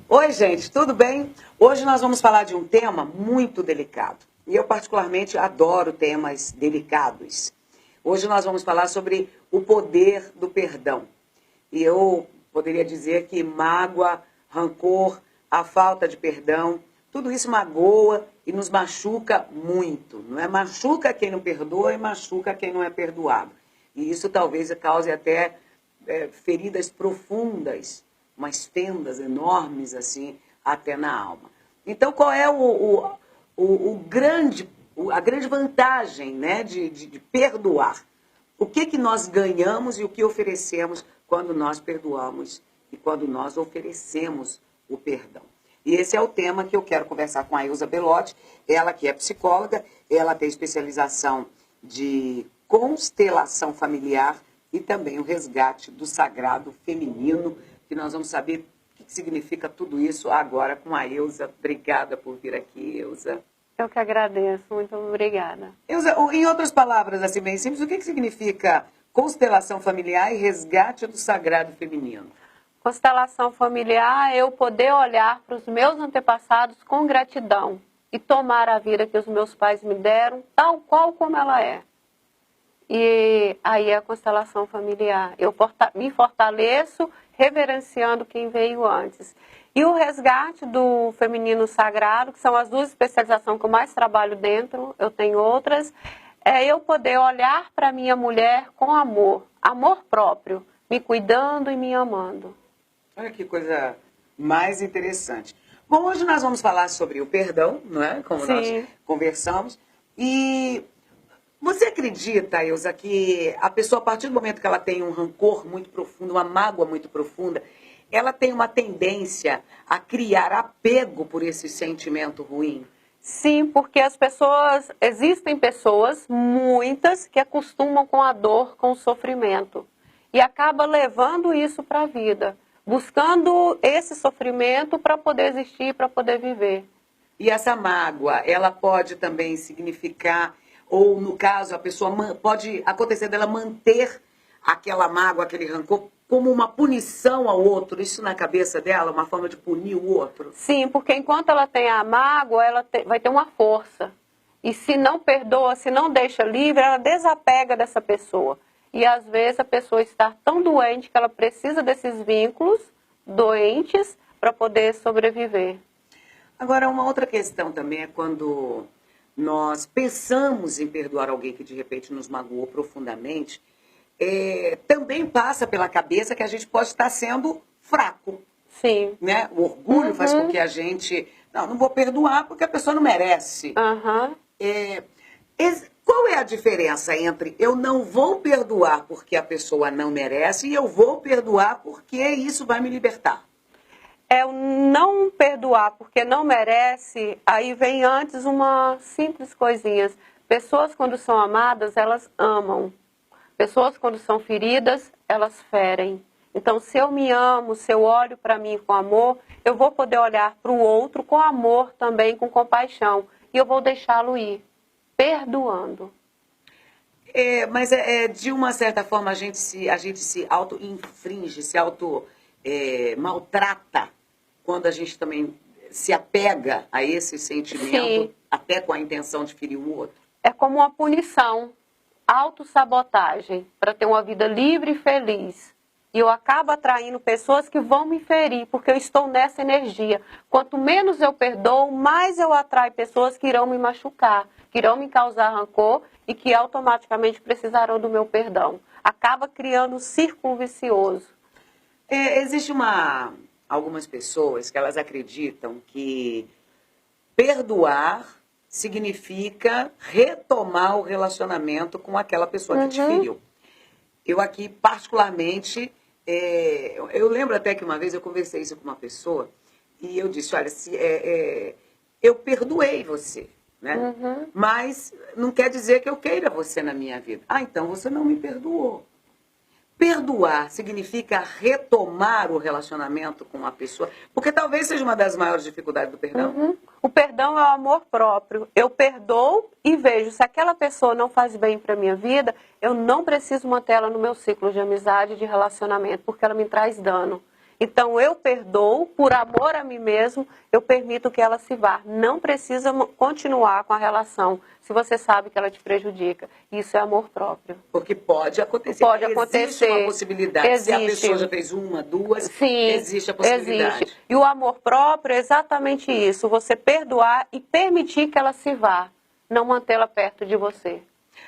Oi, gente, tudo bem? Hoje nós vamos falar de um tema muito delicado. E eu particularmente adoro temas delicados. Hoje nós vamos falar sobre o poder do perdão. E eu poderia dizer que mágoa, rancor, a falta de perdão, tudo isso magoa e nos machuca muito. Não é? Machuca quem não perdoa e machuca quem não é perdoado. E isso talvez cause até feridas profundas, umas fendas enormes assim, até na alma. Então, qual é a grande vantagem, né, de perdoar? O que nós ganhamos e o que oferecemos quando nós perdoamos e quando nós oferecemos o perdão? E esse é o tema que eu quero conversar com a Ilza Belotti, ela que é psicóloga, ela tem especialização de constelação familiar e também o resgate do sagrado feminino, que nós vamos saber o que significa tudo isso agora com a Ilza. Obrigada por vir aqui, Ilza. Eu que agradeço, muito obrigada. Ilza, em outras palavras, assim bem simples, o que significa constelação familiar e resgate do sagrado feminino? Constelação familiar é eu poder olhar para os meus antepassados com gratidão e tomar a vida que os meus pais me deram, tal qual como ela é. E aí é a constelação familiar. Eu me fortaleço reverenciando quem veio antes. E o resgate do feminino sagrado, que são as duas especializações que eu mais trabalho dentro, eu tenho outras, é eu poder olhar para a minha mulher com amor, amor próprio, me cuidando e me amando. Olha que coisa mais interessante. Bom, hoje nós vamos falar sobre o perdão, não é? Como nós conversamos. E você acredita, Ilza, que a pessoa, a partir do momento que ela tem um rancor muito profundo, uma mágoa muito profunda, ela tem uma tendência a criar apego por esse sentimento ruim? Sim, porque existem pessoas, muitas, que acostumam com a dor, com o sofrimento. E acaba levando isso para a vida, buscando esse sofrimento para poder existir, para poder viver. E essa mágoa, ela pode também significar, ou no caso, a pessoa pode acontecer dela manter aquela mágoa, aquele rancor, como uma punição ao outro, isso na cabeça dela, uma forma de punir o outro? Sim, porque enquanto ela tem a mágoa, ela vai ter uma força. E se não perdoa, se não deixa livre, ela desapega dessa pessoa. E às vezes a pessoa está tão doente que ela precisa desses vínculos doentes para poder sobreviver. Agora, uma outra questão também é quando nós pensamos em perdoar alguém que de repente nos magoou profundamente, também passa pela cabeça que a gente pode estar sendo fraco. Sim. Né? O orgulho faz com que a gente... Não vou perdoar porque a pessoa não merece. Qual é a diferença entre eu não vou perdoar porque a pessoa não merece e eu vou perdoar porque isso vai me libertar? É o não perdoar porque não merece, aí vem antes uma simples coisinhas. Pessoas quando são amadas, elas amam. Pessoas quando são feridas, elas ferem. Então, se eu me amo, se eu olho para mim com amor, eu vou poder olhar para o outro com amor também, com compaixão. E eu vou deixá-lo ir, perdoando. Mas de uma certa forma a gente se auto-infringe, se auto-maltrata quando a gente também se apega a esse sentimento, sim, até com a intenção de ferir o outro. É como uma punição, autossabotagem, para ter uma vida livre e feliz. E eu acabo atraindo pessoas que vão me ferir, porque eu estou nessa energia. Quanto menos eu perdoo, mais eu atraio pessoas que irão me machucar, que irão me causar rancor e que automaticamente precisarão do meu perdão. Acaba criando um círculo vicioso. Existe algumas pessoas que elas acreditam que perdoar significa retomar o relacionamento com aquela pessoa que te feriu. Eu aqui, particularmente, eu lembro até que uma vez eu conversei isso com uma pessoa e eu disse, olha, eu perdoei você, né? Mas não quer dizer que eu queira você na minha vida. Então você não me perdoou. Perdoar significa retomar o relacionamento com a pessoa, porque talvez seja uma das maiores dificuldades do perdão. O perdão é o amor próprio. Eu perdoo e vejo, se aquela pessoa não faz bem para a minha vida, eu não preciso manter ela no meu ciclo de amizade e de relacionamento, porque ela me traz dano. Então, eu perdoo, por amor a mim mesmo, eu permito que ela se vá. Não precisa continuar com a relação, se você sabe que ela te prejudica. Isso é amor próprio. Porque pode acontecer. Pode Existe acontecer. uma possibilidade. Existe. Se a pessoa já fez uma, duas, Sim, existe a possibilidade. existe. E o amor próprio é exatamente isso. Você perdoar e permitir que ela se vá. Não mantê-la perto de você.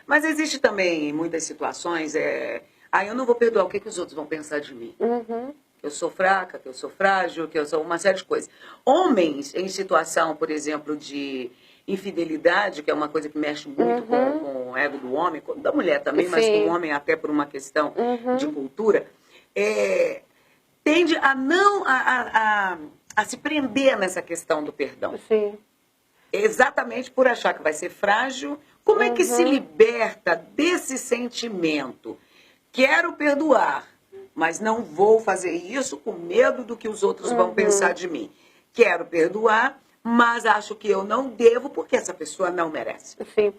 Mas existe também, em muitas situações, eu não vou perdoar, o que, que os outros vão pensar de mim? Uhum. Que eu sou fraca, que eu sou frágil, que eu sou uma série de coisas. Homens em situação, por exemplo, de infidelidade, que é uma coisa que mexe muito com o ego do homem, da mulher também, mas com o homem até por uma questão de cultura, tende a não a se prender nessa questão do perdão. Sim. Exatamente por achar que vai ser frágil. Como é que se liberta desse sentimento? Quero perdoar, mas não vou fazer isso com medo do que os outros vão pensar de mim. Quero perdoar, mas acho que eu não devo porque essa pessoa não merece. Sim.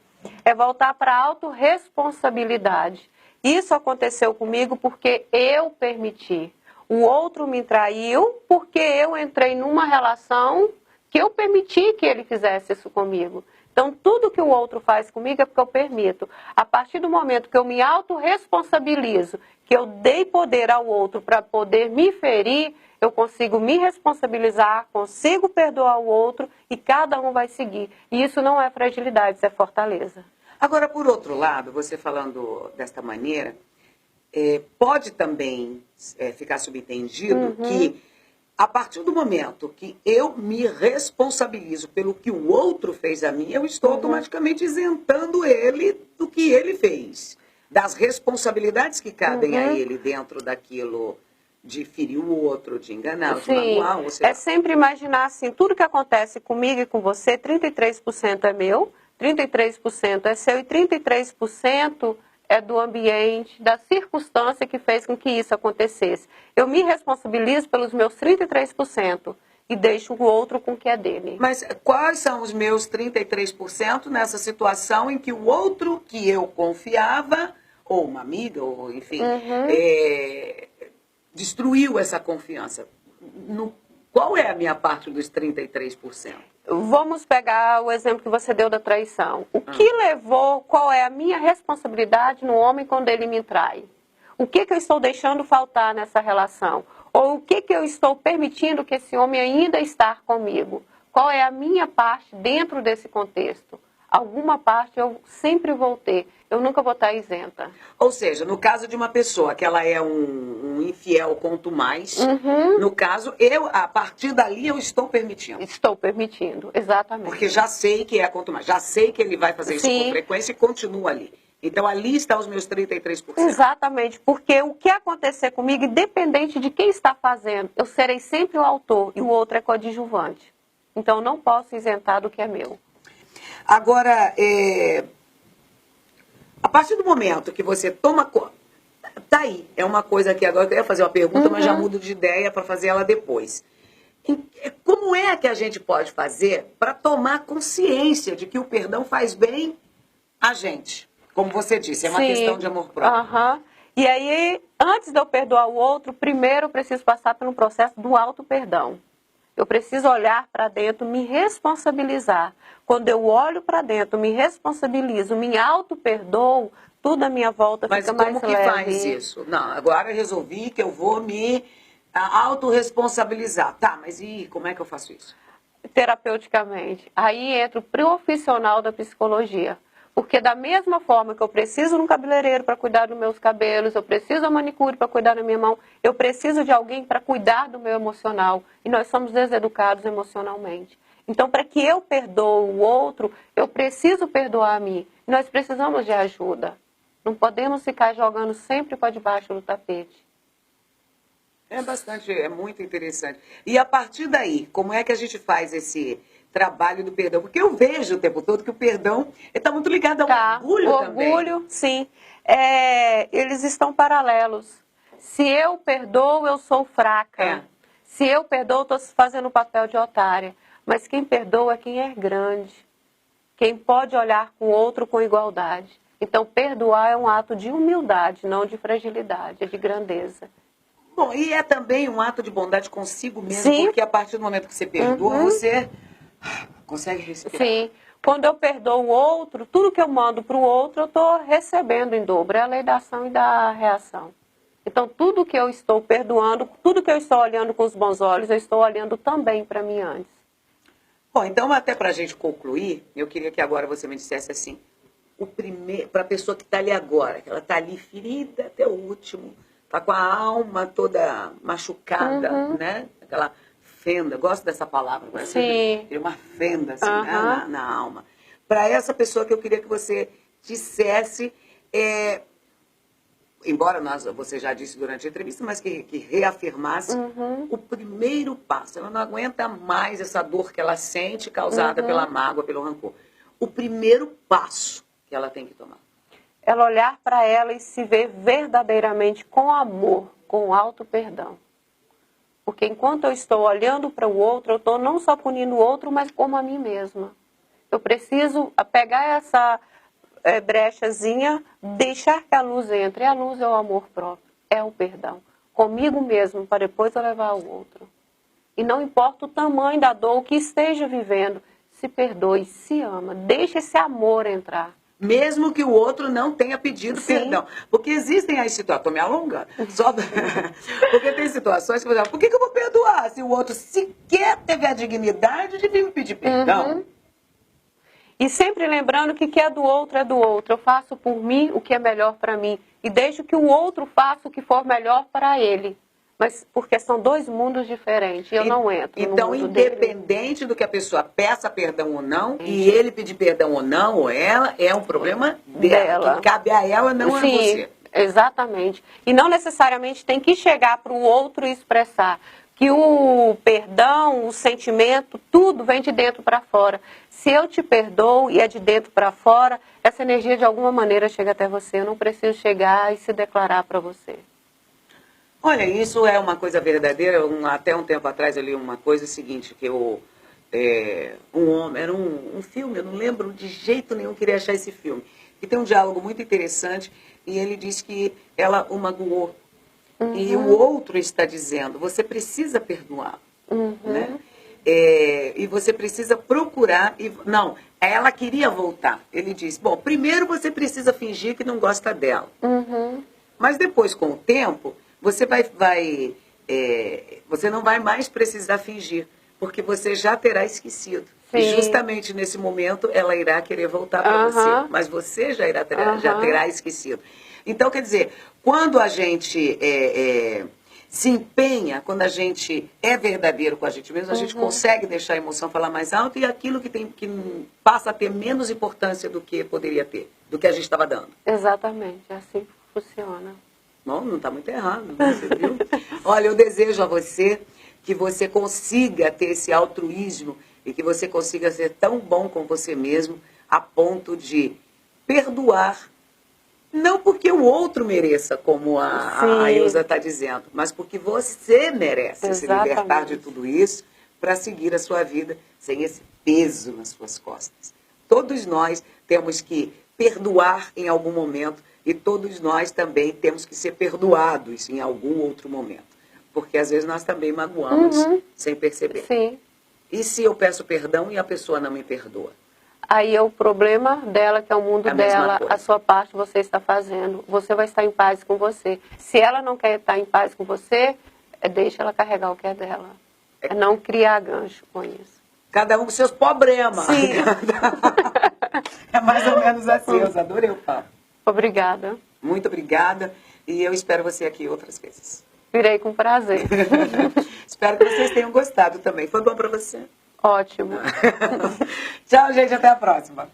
É voltar para a autorresponsabilidade. Isso aconteceu comigo porque eu permiti. O outro me traiu porque eu entrei numa relação que eu permiti que ele fizesse isso comigo. Então, tudo que o outro faz comigo é porque eu permito. A partir do momento que eu me autorresponsabilizo, que eu dei poder ao outro para poder me ferir, eu consigo me responsabilizar, consigo perdoar o outro e cada um vai seguir. E isso não é fragilidade, isso é fortaleza. Agora, por outro lado, você falando desta maneira, pode também ficar subentendido que a partir do momento que eu me responsabilizo pelo que o outro fez a mim, eu estou automaticamente isentando ele do que ele fez. Das responsabilidades que cabem a ele dentro daquilo de ferir o outro, de enganar, de magoar. Ou seja, é sempre imaginar assim, tudo que acontece comigo e com você, 33% é meu, 33% é seu e 33% é do ambiente, da circunstância que fez com que isso acontecesse. Eu me responsabilizo pelos meus 33% e deixo o outro com o que é dele. Mas quais são os meus 33% nessa situação em que o outro que eu confiava, ou uma amiga, ou enfim, destruiu essa confiança? Qual é a minha parte dos 33%? Vamos pegar o exemplo que você deu da traição. O que levou, qual é a minha responsabilidade no homem quando ele me trai? O que eu estou deixando faltar nessa relação? Ou o que eu estou permitindo que esse homem ainda está comigo? Qual é a minha parte dentro desse contexto? Alguma parte eu sempre vou ter. Eu nunca vou estar isenta. Ou seja, no caso de uma pessoa que ela é um infiel quanto mais, no caso, a partir dali eu estou permitindo. Estou permitindo, exatamente. Porque já sei que é quanto mais. Já sei que ele vai fazer isso com frequência e continua ali. Então ali está os meus 33%. Exatamente, porque o que acontecer comigo, independente de quem está fazendo, eu serei sempre o autor e o outro é coadjuvante. Então eu não posso isentar do que é meu. Agora, a partir do momento que você toma conta, tá aí, é uma coisa que agora eu ia fazer uma pergunta, mas já mudo de ideia para fazer ela depois. Como é que a gente pode fazer para tomar consciência de que o perdão faz bem a gente? Como você disse, é uma questão de amor próprio. E aí, antes de eu perdoar o outro, primeiro eu preciso passar pelo processo do auto-perdão. Eu preciso olhar para dentro, me responsabilizar. Quando eu olho para dentro, me responsabilizo, me auto-perdoo, tudo à minha volta fica mais leve. Mas como que faz isso? Não, agora eu resolvi que eu vou me autorresponsabilizar. Tá, mas e como é que eu faço isso? Terapeuticamente. Aí entra o profissional da psicologia. Porque da mesma forma que eu preciso de um cabeleireiro para cuidar dos meus cabelos, eu preciso de uma manicure para cuidar da minha mão, eu preciso de alguém para cuidar do meu emocional. E nós somos deseducados emocionalmente. Então, para que eu perdoe o outro, eu preciso perdoar a mim. Nós precisamos de ajuda. Não podemos ficar jogando sempre para debaixo do tapete. É muito interessante. E a partir daí, como é que a gente faz esse trabalho do perdão? Porque eu vejo o tempo todo que o perdão está muito ligado ao orgulho também. Orgulho, sim. Eles estão paralelos. Se eu perdoo, eu sou fraca. Se eu perdoo, estou fazendo o papel de otária. Mas quem perdoa é quem é grande. Quem pode olhar com o outro com igualdade. Então, perdoar é um ato de humildade, não de fragilidade, é de grandeza. Bom, e é também um ato de bondade consigo mesmo, Sim. porque a partir do momento que você perdoa, você consegue respirar. Sim. Quando eu perdoo o outro, tudo que eu mando para o outro, eu estou recebendo em dobro. É a lei da ação e da reação. Então, tudo que eu estou perdoando, tudo que eu estou olhando com os bons olhos, eu estou olhando também para mim antes. Bom, então, até para a gente concluir, eu queria que agora você me dissesse assim, para a pessoa que está ali agora, que ela está ali ferida até o último, está com a alma toda machucada, né? Aquela fenda, gosto dessa palavra, parece Sim. uma fenda assim, né? na alma. Para essa pessoa que eu queria que você dissesse, embora você já disse durante a entrevista, mas que reafirmasse o primeiro passo. Ela não aguenta mais essa dor que ela sente causada pela mágoa, pelo rancor. O primeiro passo que ela tem que tomar. Ela olhar para ela e se ver verdadeiramente com amor, com alto perdão. Porque enquanto eu estou olhando para o outro, eu estou não só punindo o outro, mas como a mim mesma. Eu preciso pegar essa brechazinha, deixar que a luz entre. E a luz é o amor próprio, é o perdão. Comigo mesmo, para depois eu levar ao outro. E não importa o tamanho da dor que esteja vivendo, se perdoe, se ama, deixe esse amor entrar. Mesmo que o outro não tenha pedido perdão. Porque existem as situações, estou me alongando, porque tem situações que, por que eu vou perdoar se o outro sequer teve a dignidade de vir me pedir perdão? E sempre lembrando que o que é do outro é do outro. Eu faço por mim o que é melhor para mim. E deixo que o outro faça o que for melhor para ele. Mas porque são dois mundos diferentes. Eu não entro então, no mundo independente do que a pessoa peça perdão ou não, e ele pedir perdão ou não, ou ela, é um problema dela. Que cabe a ela, não a você. Exatamente. E não necessariamente tem que chegar para o outro e expressar. Que o perdão, o sentimento, tudo vem de dentro para fora. Se eu te perdoo e é de dentro para fora, essa energia de alguma maneira chega até você. Eu não preciso chegar e se declarar para você. Olha, isso é uma coisa verdadeira. Até um tempo atrás eu li uma coisa seguinte, que um homem, era um filme, eu não lembro de jeito nenhum, queria achar esse filme. E tem um diálogo muito interessante, e ele diz que ela o magoou. E o outro está dizendo, você precisa perdoar. Né? E você precisa procurar. Não, ela queria voltar. Ele diz, bom, primeiro você precisa fingir que não gosta dela. Mas depois, com o tempo, você você não vai mais precisar fingir, porque você já terá esquecido. Sim. E justamente nesse momento ela irá querer voltar para você, mas você já terá esquecido. Então, quer dizer, quando a gente se empenha, quando a gente é verdadeiro com a gente mesmo, a gente consegue deixar a emoção falar mais alto e aquilo que passa a ter menos importância do que poderia ter, do que a gente estava dando. Exatamente, é assim que funciona. Não está muito errado, você viu? Olha, eu desejo a você que você consiga ter esse altruísmo e que você consiga ser tão bom com você mesmo a ponto de perdoar, não porque o outro mereça, como a Ilza está dizendo, mas porque você merece se libertar de tudo isso para seguir a sua vida sem esse peso nas suas costas. Todos nós temos que perdoar em algum momento e todos nós também temos que ser perdoados em algum outro momento. Porque às vezes nós também magoamos sem perceber. Sim. E se eu peço perdão e a pessoa não me perdoa? Aí é o problema dela, que é o mundo dela, a sua parte você está fazendo. Você vai estar em paz com você. Se ela não quer estar em paz com você, deixa ela carregar o que é dela. É não criar gancho com isso. Cada um com seus problemas. Sim. É mais ou menos assim. Eu adorei o papo. Obrigada. Muito obrigada. E eu espero você aqui outras vezes. Virei com prazer. Espero que vocês tenham gostado também. Foi bom para você? Ótimo. Tchau, gente. Até a próxima.